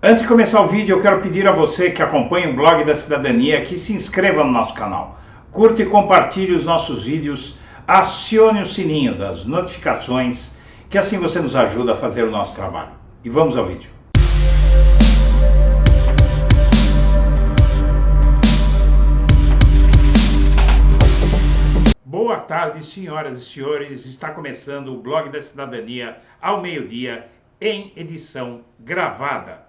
Antes de começar o vídeo, eu quero pedir a você que acompanha o Blog da Cidadania que se inscreva no nosso canal, curta e compartilhe os nossos vídeos, acione o sininho das notificações, que assim você nos ajuda a fazer o nosso trabalho. E vamos ao vídeo. Boa tarde, senhoras e senhores. Está começando o Blog da Cidadania ao meio-dia, em edição gravada.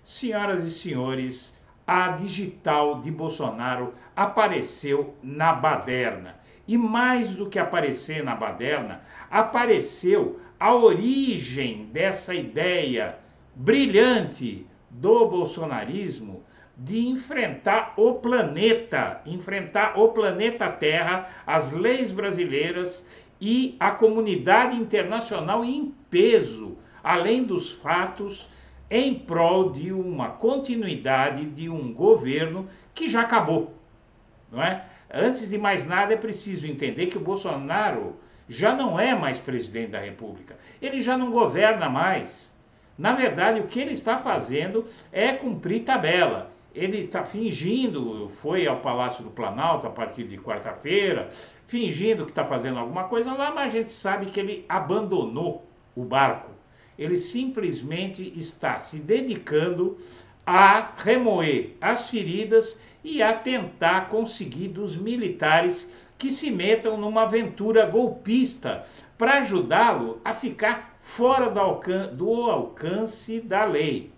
Senhoras e senhores, a digital de Bolsonaro apareceu na baderna. E mais do que aparecer na baderna, apareceu a origem dessa ideia brilhante do bolsonarismo de enfrentar o planeta Terra, as leis brasileiras e a comunidade internacional em peso, além dos fatos, em prol de uma continuidade de um governo que já acabou, não é? Antes de mais nada, é preciso entender que o Bolsonaro já não é mais presidente da República. Ele já não governa mais. Na verdade, o que ele está fazendo é cumprir tabela. Ele está fingindo, foi ao Palácio do Planalto a partir de quarta-feira, fingindo que está fazendo alguma coisa lá, mas a gente sabe que ele abandonou o barco. Ele simplesmente está se dedicando a remoer as feridas e a tentar conseguir dos militares que se metam numa aventura golpista para ajudá-lo a ficar fora do alcance da lei.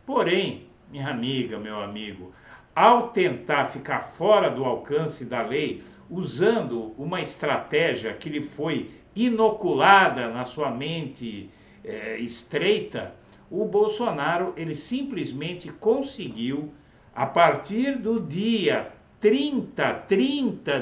Porém, minha amiga, meu amigo, ao tentar ficar fora do alcance da lei, usando uma estratégia que lhe foi inoculada na sua mente estreita, o Bolsonaro ele simplesmente conseguiu, a partir do dia 30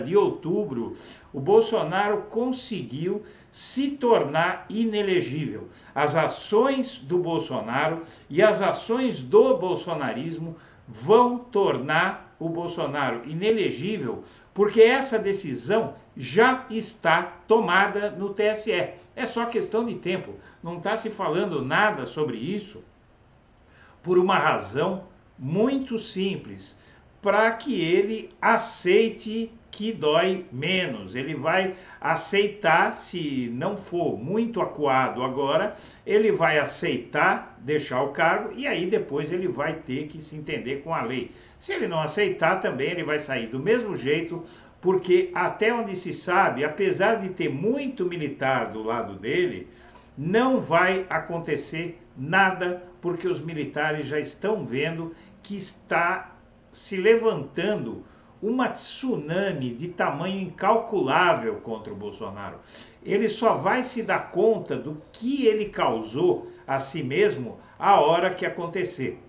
de outubro, o Bolsonaro conseguiu se tornar inelegível. As ações do Bolsonaro e as ações do bolsonarismo vão tornar o Bolsonaro inelegível, porque essa decisão já está tomada no TSE. É só questão de tempo. Não está se falando nada sobre isso por uma razão muito simples, para que ele aceite que dói menos. Ele vai aceitar, se não for muito acuado agora, ele vai aceitar deixar o cargo e aí depois ele vai ter que se entender com a lei. Se ele não aceitar também, ele vai sair do mesmo jeito, porque até onde se sabe, apesar de ter muito militar do lado dele, não vai acontecer nada, porque os militares já estão vendo que está se levantando uma tsunami de tamanho incalculável contra o Bolsonaro. Ele só vai se dar conta do que ele causou a si mesmo a hora que acontecer.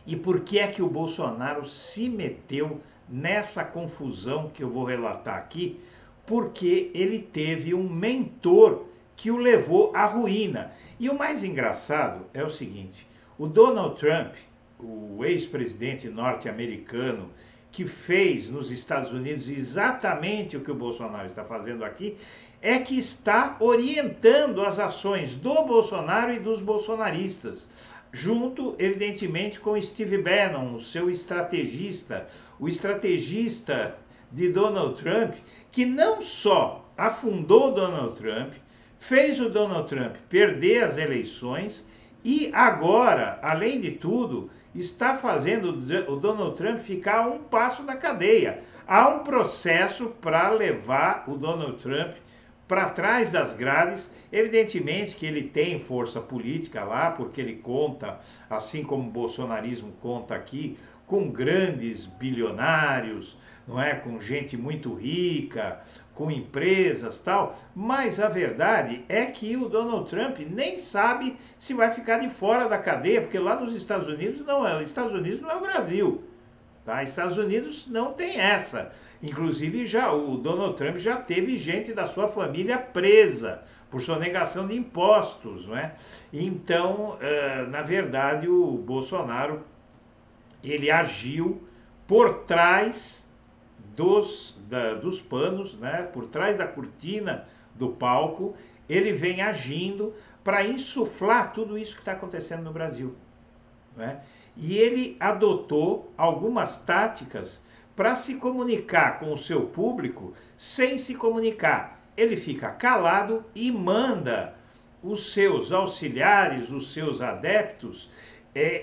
E por que é que o Bolsonaro se meteu nessa confusão que eu vou relatar aqui? Porque ele teve um mentor que o levou à ruína. E o mais engraçado é o seguinte: o Donald Trump, o ex-presidente norte-americano, que fez nos Estados Unidos exatamente o que o Bolsonaro está fazendo aqui, é que está orientando as ações do Bolsonaro e dos bolsonaristas, junto, evidentemente, com Steve Bannon, o seu estrategista, o estrategista de Donald Trump, que não só afundou Donald Trump, fez o Donald Trump perder as eleições e agora, além de tudo, está fazendo o Donald Trump ficar a um passo da cadeia. Há um processo para levar o Donald Trump para trás das grades. Evidentemente que ele tem força política lá, porque ele conta, assim como o bolsonarismo conta aqui, com grandes bilionários, não é? Com gente muito rica, com empresas tal, mas a verdade é que o Donald Trump nem sabe se vai ficar de fora da cadeia, porque lá nos Estados Unidos não é, os Estados Unidos não é o Brasil, tá? Estados Unidos não tem essa. Inclusive já o Donald Trump já teve gente da sua família presa por sonegação de impostos, não é? Então, na verdade, o Bolsonaro ele agiu por trás dos panos, né? Por trás da cortina do palco, ele vem agindo para insuflar tudo isso que está acontecendo no Brasil. né? E ele adotou algumas táticas para se comunicar com o seu público sem se comunicar. Ele fica calado e manda os seus auxiliares, os seus adeptos,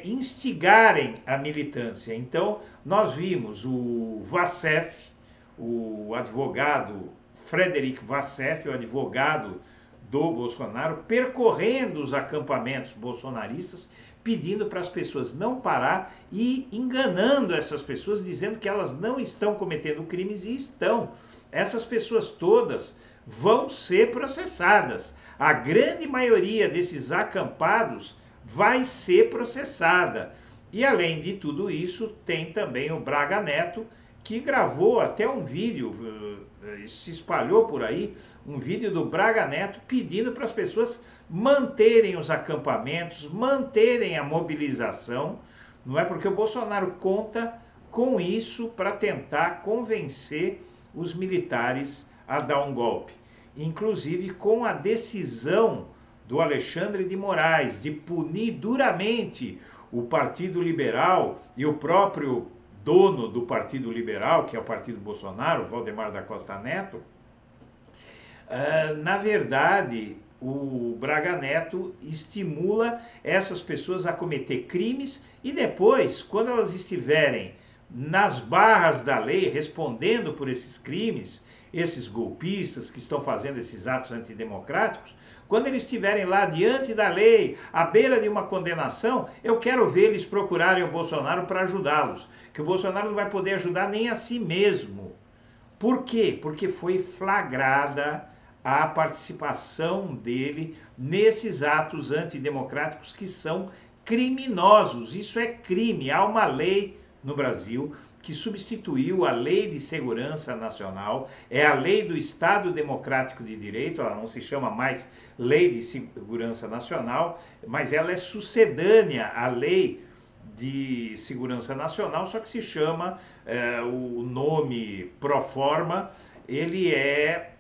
instigarem a militância. Então, nós vimos o Wassef, o advogado Frederic Wassef, o advogado do Bolsonaro, percorrendo os acampamentos bolsonaristas, pedindo para as pessoas não parar e enganando essas pessoas, dizendo que elas não estão cometendo crimes e estão. Essas pessoas todas vão ser processadas. A grande maioria desses acampados vai ser processada. E além de tudo isso, tem também o Braga Neto, que gravou até um vídeo, se espalhou por aí, um vídeo do Braga Neto pedindo para as pessoas manterem os acampamentos, manterem a mobilização, não é? Porque o Bolsonaro conta com isso para tentar convencer os militares a dar um golpe. Inclusive com a decisão do Alexandre de Moraes de punir duramente o Partido Liberal e o próprio dono do Partido Liberal, que é o Partido Bolsonaro, Valdemar da Costa Neto, na verdade, o Braga Neto estimula essas pessoas a cometer crimes e depois, quando elas estiverem nas barras da lei, respondendo por esses crimes, esses golpistas que estão fazendo esses atos antidemocráticos, quando eles estiverem lá diante da lei, à beira de uma condenação, eu quero ver eles procurarem o Bolsonaro para ajudá-los, que o Bolsonaro não vai poder ajudar nem a si mesmo. Por quê? Porque foi flagrada a participação dele nesses atos antidemocráticos que são criminosos. Isso é crime. Há uma lei no Brasil que substituiu a Lei de Segurança Nacional, é a Lei do Estado Democrático de Direito, ela não se chama mais Lei de Segurança Nacional, mas ela é sucedânea à Lei de Segurança Nacional, só que se chama, o nome pro forma, ele é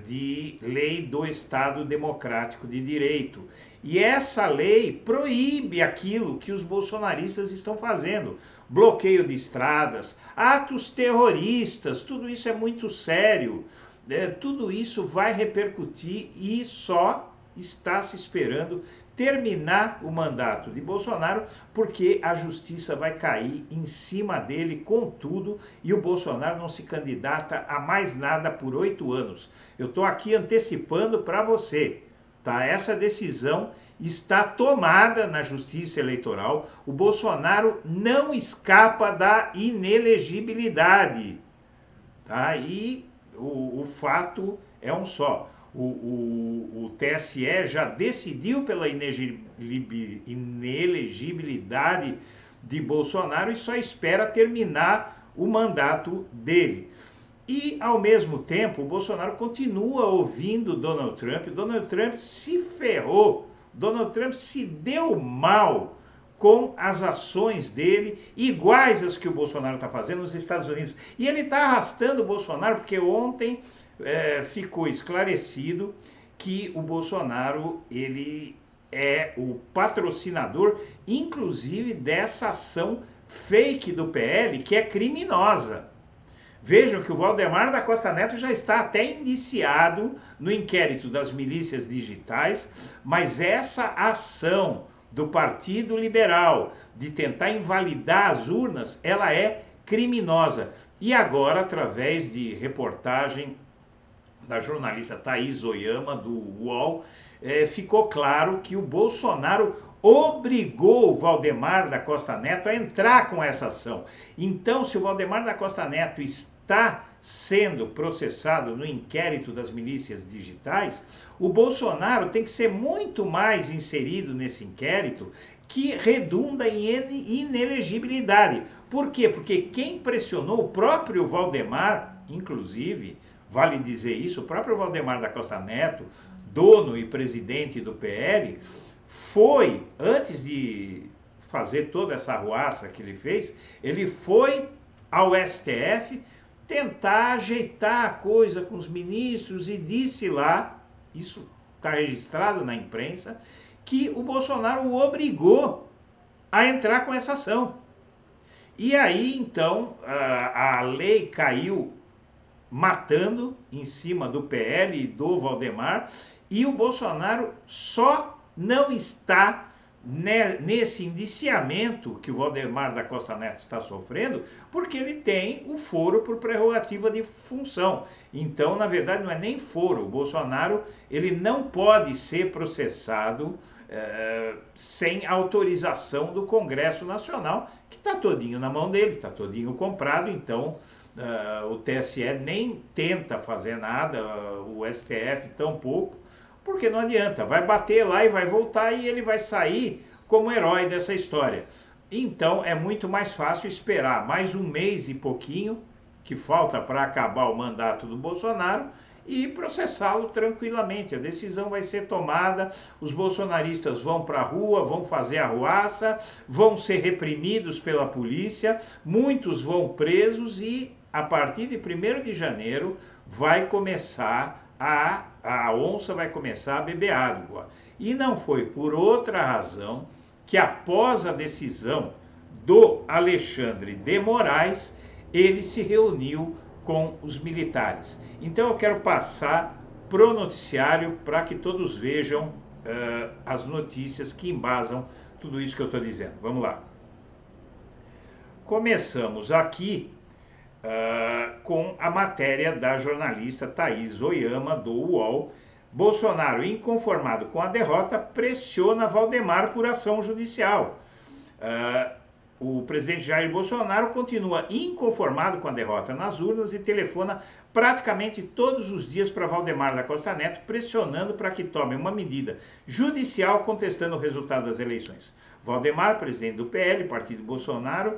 de Lei do Estado Democrático de Direito. E essa lei proíbe aquilo que os bolsonaristas estão fazendo. Bloqueio de estradas, atos terroristas, tudo isso é muito sério. Tudo isso vai repercutir e só está se esperando terminar o mandato de Bolsonaro, porque a justiça vai cair em cima dele com tudo e o Bolsonaro não se candidata a mais nada por 8 anos. Eu estou aqui antecipando para você, tá? Essa decisão está tomada na Justiça Eleitoral. O Bolsonaro não escapa da inelegibilidade, tá? E o fato é um só. O TSE já decidiu pela inelegibilidade de Bolsonaro e só espera terminar o mandato dele. E, ao mesmo tempo, o Bolsonaro continua ouvindo Donald Trump. Donald Trump se ferrou, Donald Trump se deu mal com as ações dele, iguais às que o Bolsonaro está fazendo nos Estados Unidos. E ele está arrastando o Bolsonaro, porque ontem ficou esclarecido que o Bolsonaro ele é o patrocinador, inclusive, dessa ação fake do PL, que é criminosa. Vejam que o Valdemar da Costa Neto já está até indiciado no inquérito das milícias digitais, mas essa ação do Partido Liberal de tentar invalidar as urnas, ela é criminosa. E agora, através de reportagem da jornalista Thaís Oyama, do UOL, ficou claro que o Bolsonaro obrigou o Valdemar da Costa Neto a entrar com essa ação. Então, se o Valdemar da Costa Neto está sendo processado no inquérito das milícias digitais, o Bolsonaro tem que ser muito mais inserido nesse inquérito, que redunda em inelegibilidade. Por quê? Porque quem pressionou o próprio Valdemar, inclusive, vale dizer isso, o próprio Valdemar da Costa Neto, dono e presidente do PL, foi, antes de fazer toda essa arruaça que ele fez, ele foi ao STF tentar ajeitar a coisa com os ministros e disse lá, isso está registrado na imprensa, que o Bolsonaro o obrigou a entrar com essa ação. E aí, então, a lei caiu matando em cima do PL e do Valdemar, e o Bolsonaro só não está nesse indiciamento que o Valdemar da Costa Neto está sofrendo, porque ele tem o foro por prerrogativa de função. Então, na verdade, não é nem foro. O Bolsonaro, ele não pode ser processado sem autorização do Congresso Nacional, que está todinho na mão dele, está todinho comprado. Então o TSE nem tenta fazer nada, o STF tampouco, porque não adianta, vai bater lá e vai voltar e ele vai sair como herói dessa história. Então é muito mais fácil esperar mais um mês e pouquinho, que falta para acabar o mandato do Bolsonaro, e processá-lo tranquilamente. A decisão vai ser tomada, os bolsonaristas vão para a rua, vão fazer arruaça, vão ser reprimidos pela polícia, muitos vão presos e a partir de 1º de janeiro vai começar a onça vai começar a beber água. E não foi por outra razão que após a decisão do Alexandre de Moraes, ele se reuniu com os militares. Então eu quero passar pro noticiário para que todos vejam as notícias que embasam tudo isso que eu estou dizendo. Vamos lá. Começamos aqui com a matéria da jornalista Thaís Oyama, do UOL. Bolsonaro, inconformado com a derrota, pressiona Valdemar por ação judicial. O presidente Jair Bolsonaro continua inconformado com a derrota nas urnas e telefona praticamente todos os dias para Valdemar da Costa Neto, pressionando para que tome uma medida judicial contestando o resultado das eleições. Valdemar, presidente do PL, partido Bolsonaro,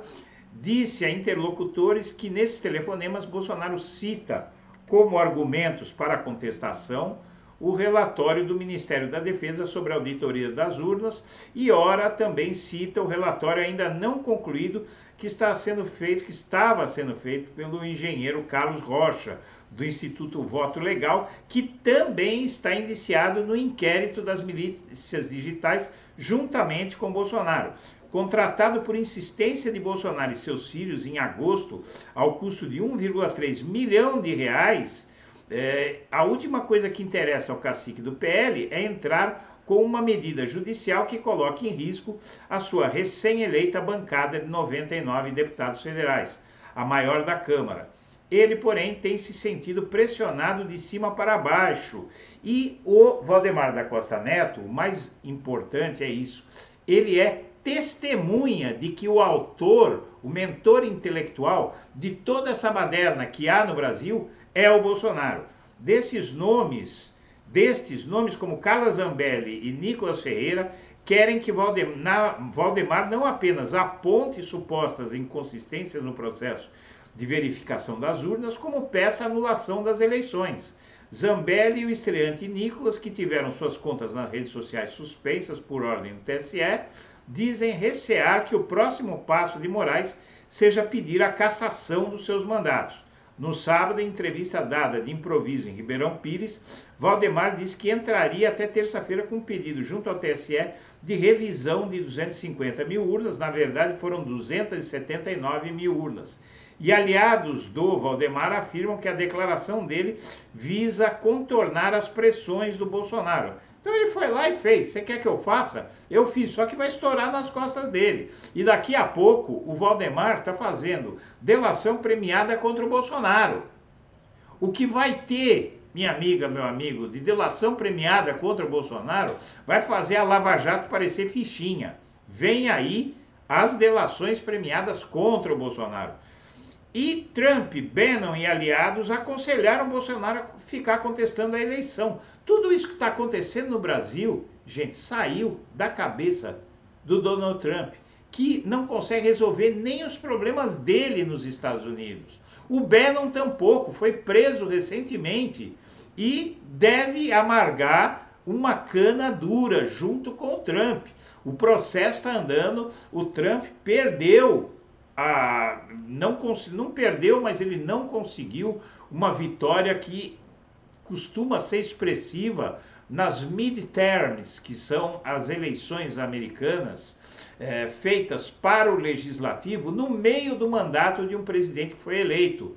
disse a interlocutores que nesses telefonemas Bolsonaro cita como argumentos para a contestação o relatório do Ministério da Defesa sobre a auditoria das urnas e ora também cita o relatório ainda não concluído que estava sendo feito pelo engenheiro Carlos Rocha, do Instituto Voto Legal, que também está indiciado no inquérito das milícias digitais juntamente com Bolsonaro. Contratado por insistência de Bolsonaro e seus filhos em agosto, ao custo de 1,3 milhão de reais, a última coisa que interessa ao cacique do PL é entrar com uma medida judicial que coloque em risco a sua recém-eleita bancada de 99 deputados federais, a maior da Câmara. Ele, porém, tem se sentido pressionado de cima para baixo. E o Valdemar da Costa Neto, o mais importante é isso, ele é testemunha de que o autor, o mentor intelectual de toda essa baderna que há no Brasil é o Bolsonaro. Destes nomes como Carla Zambelli e Nicolas Ferreira, querem que Valdemar não apenas aponte supostas inconsistências no processo de verificação das urnas, como peça a anulação das eleições. Zambelli e o estreante Nicolas, que tiveram suas contas nas redes sociais suspensas por ordem do TSE, dizem recear que o próximo passo de Moraes seja pedir a cassação dos seus mandatos. No sábado, em entrevista dada de improviso em Ribeirão Pires, Valdemar disse que entraria até terça-feira com um pedido junto ao TSE de revisão de 250 mil urnas, na verdade foram 279 mil urnas. E aliados do Valdemar afirmam que a declaração dele visa contornar as pressões do Bolsonaro. Então ele foi lá e fez. Você quer que eu faça? Eu fiz, só que vai estourar nas costas dele. E daqui a pouco o Valdemar está fazendo delação premiada contra o Bolsonaro. O que vai ter, minha amiga, meu amigo, de delação premiada contra o Bolsonaro, vai fazer a Lava Jato parecer fichinha. Vem aí as delações premiadas contra o Bolsonaro. E Trump, Bannon e aliados aconselharam Bolsonaro a ficar contestando a eleição. Tudo isso que está acontecendo no Brasil, gente, saiu da cabeça do Donald Trump, que não consegue resolver nem os problemas dele nos Estados Unidos. O Bannon tampouco, foi preso recentemente e deve amargar uma cana dura junto com o Trump. O processo está andando, o Trump perdeu. Não perdeu, mas ele não conseguiu uma vitória que costuma ser expressiva nas midterms, que são as eleições americanas, feitas para o legislativo no meio do mandato de um presidente que foi eleito.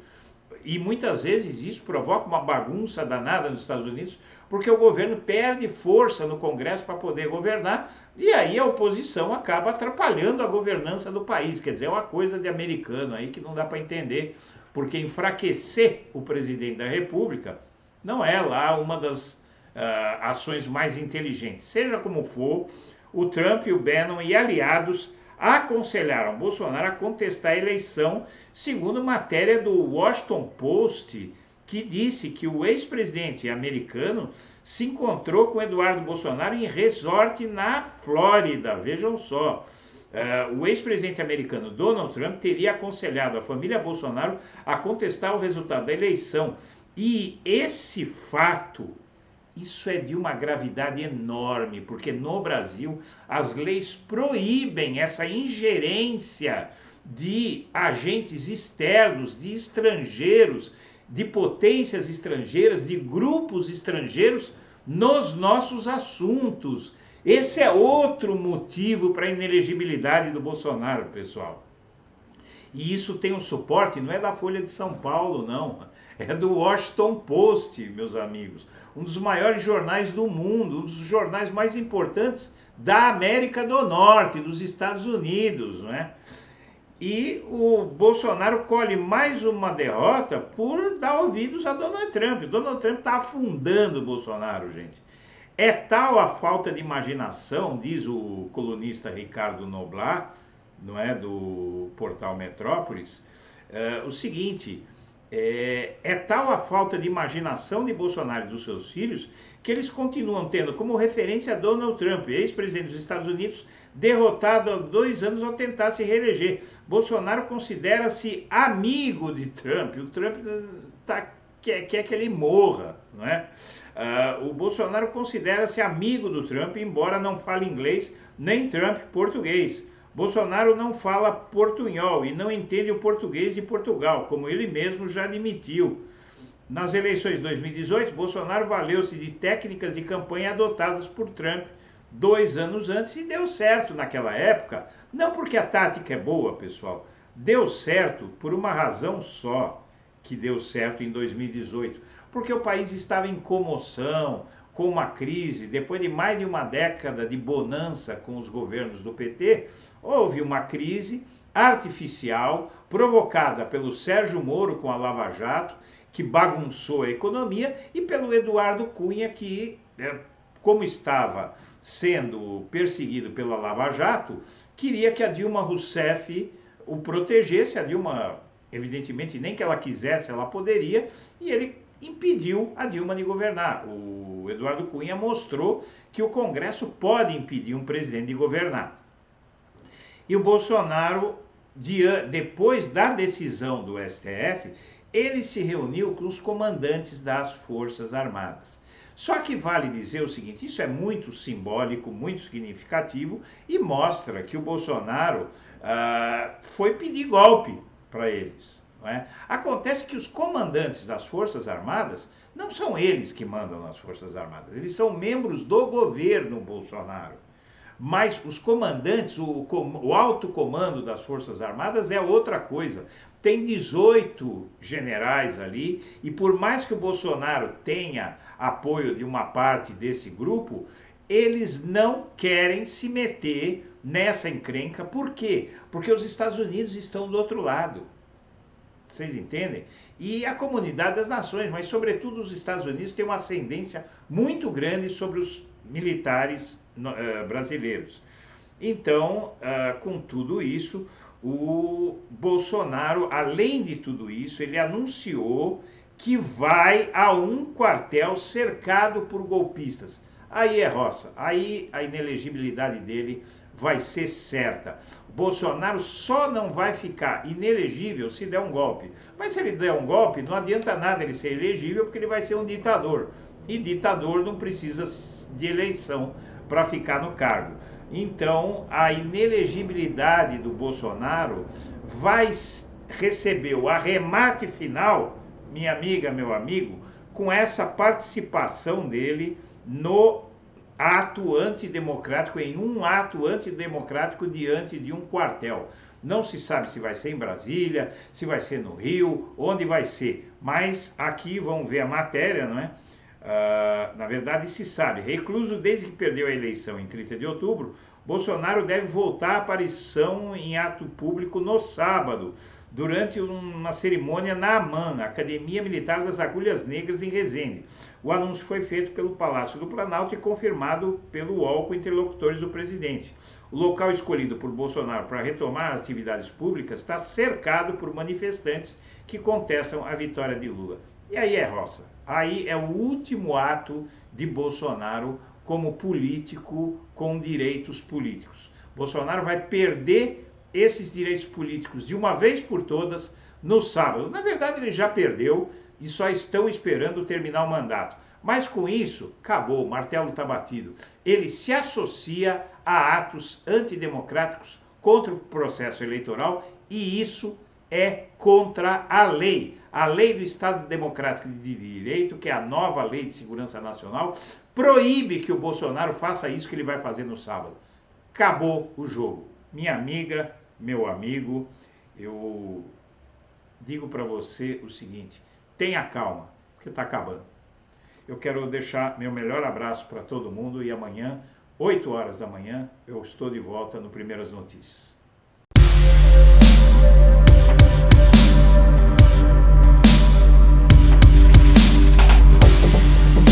E muitas vezes isso provoca uma bagunça danada nos Estados Unidos, porque o governo perde força no Congresso para poder governar, e aí a oposição acaba atrapalhando a governança do país. Quer dizer, é uma coisa de americano aí que não dá para entender, porque enfraquecer o presidente da República não é lá uma das ações mais inteligentes. Seja como for, o Trump e o Bannon e aliados aconselharam Bolsonaro a contestar a eleição, segundo matéria do Washington Post, que disse que o ex-presidente americano se encontrou com Eduardo Bolsonaro em resort na Flórida. Vejam só. O ex-presidente americano Donald Trump teria aconselhado a família Bolsonaro a contestar o resultado da eleição. E esse fato, isso é de uma gravidade enorme, porque no Brasil as leis proíbem essa ingerência de agentes externos, de estrangeiros, de potências estrangeiras, de grupos estrangeiros nos nossos assuntos. Esse é outro motivo para a inelegibilidade do Bolsonaro, pessoal. E isso tem um suporte, não é da Folha de São Paulo, não. É do Washington Post, meus amigos. Um dos maiores jornais do mundo, um dos jornais mais importantes da América do Norte, dos Estados Unidos, não é? E o Bolsonaro colhe mais uma derrota por dar ouvidos a Donald Trump. Donald Trump está afundando o Bolsonaro, gente. É tal a falta de imaginação, diz o colunista Ricardo Noblat, não é, do portal Metrópolis, o seguinte: é tal a falta de imaginação de Bolsonaro e dos seus filhos que eles continuam tendo como referência Donald Trump, ex-presidente dos Estados Unidos, derrotado há 2 anos ao tentar se reeleger. Bolsonaro considera-se amigo de Trump. O Trump quer que ele morra, não é? O Bolsonaro considera-se amigo do Trump, embora não fale inglês, nem Trump português. Bolsonaro não fala portunhol e não entende o português de Portugal, como ele mesmo já admitiu. Nas eleições de 2018, Bolsonaro valeu-se de técnicas de campanha adotadas por Trump 2 anos antes e deu certo naquela época. Não porque a tática é boa, pessoal. Deu certo por uma razão só que deu certo em 2018. Porque o país estava em comoção, com uma crise. Depois de mais de uma década de bonança com os governos do PT, houve uma crise artificial provocada pelo Sérgio Moro com a Lava Jato, que bagunçou a economia, e pelo Eduardo Cunha, que, como estava sendo perseguido pela Lava Jato, queria que a Dilma Rousseff o protegesse. A Dilma, evidentemente, nem que ela quisesse, ela poderia, e ele impediu a Dilma de governar. O Eduardo Cunha mostrou que o Congresso pode impedir um presidente de governar. E o Bolsonaro, depois da decisão do STF, ele se reuniu com os comandantes das Forças Armadas. Só que vale dizer o seguinte: isso é muito simbólico, muito significativo e mostra que o Bolsonaro foi pedir golpe para eles. Não é? Acontece que os comandantes das Forças Armadas não são eles que mandam nas Forças Armadas, eles são membros do governo Bolsonaro. Mas os comandantes, o alto comando das Forças Armadas é outra coisa. Tem 18 generais ali, e por mais que o Bolsonaro tenha apoio de uma parte desse grupo, eles não querem se meter nessa encrenca. Por quê? Porque os Estados Unidos estão do outro lado. Vocês entendem? E a comunidade das nações, mas sobretudo os Estados Unidos, tem uma ascendência muito grande sobre os militares brasileiros. Então, com tudo isso, o Bolsonaro, além de tudo isso, ele anunciou que vai a um quartel cercado por golpistas. Aí é roça, aí a inelegibilidade dele vai ser certa. O Bolsonaro só não vai ficar inelegível se der um golpe. Mas se ele der um golpe, não adianta nada ele ser elegível, porque ele vai ser um ditador. E ditador não precisa de eleição para ficar no cargo. Então, a inelegibilidade do Bolsonaro vai receber o arremate final, minha amiga, meu amigo, com essa participação dele no ato antidemocrático, em um ato antidemocrático diante de um quartel. Não se sabe se vai ser em Brasília, se vai ser no Rio, onde vai ser. Mas aqui vão ver a matéria, não é? Na verdade, se sabe. Recluso desde que perdeu a eleição em 30 de outubro, Bolsonaro deve voltar à aparição em ato público no sábado, durante uma cerimônia na AMAN, Academia Militar das Agulhas Negras, em Resende. O anúncio foi feito pelo Palácio do Planalto e confirmado pelo UOL com interlocutores do presidente. O local escolhido por Bolsonaro para retomar as atividades públicas está cercado por manifestantes que contestam a vitória de Lula. E aí é roça. Aí é o último ato de Bolsonaro como político com direitos políticos. Bolsonaro vai perder esses direitos políticos de uma vez por todas no sábado. Na verdade, ele já perdeu e só estão esperando terminar o mandato. Mas com isso, acabou, o martelo está batido. Ele se associa a atos antidemocráticos contra o processo eleitoral e isso é contra a lei. A lei do Estado Democrático de Direito, que é a nova Lei de Segurança Nacional, proíbe que o Bolsonaro faça isso que ele vai fazer no sábado. Acabou o jogo. Minha amiga, meu amigo, eu digo para você o seguinte, tenha calma, porque está acabando. Eu quero deixar meu melhor abraço para todo mundo e amanhã, 8 horas da manhã, eu estou de volta no Primeiras Notícias.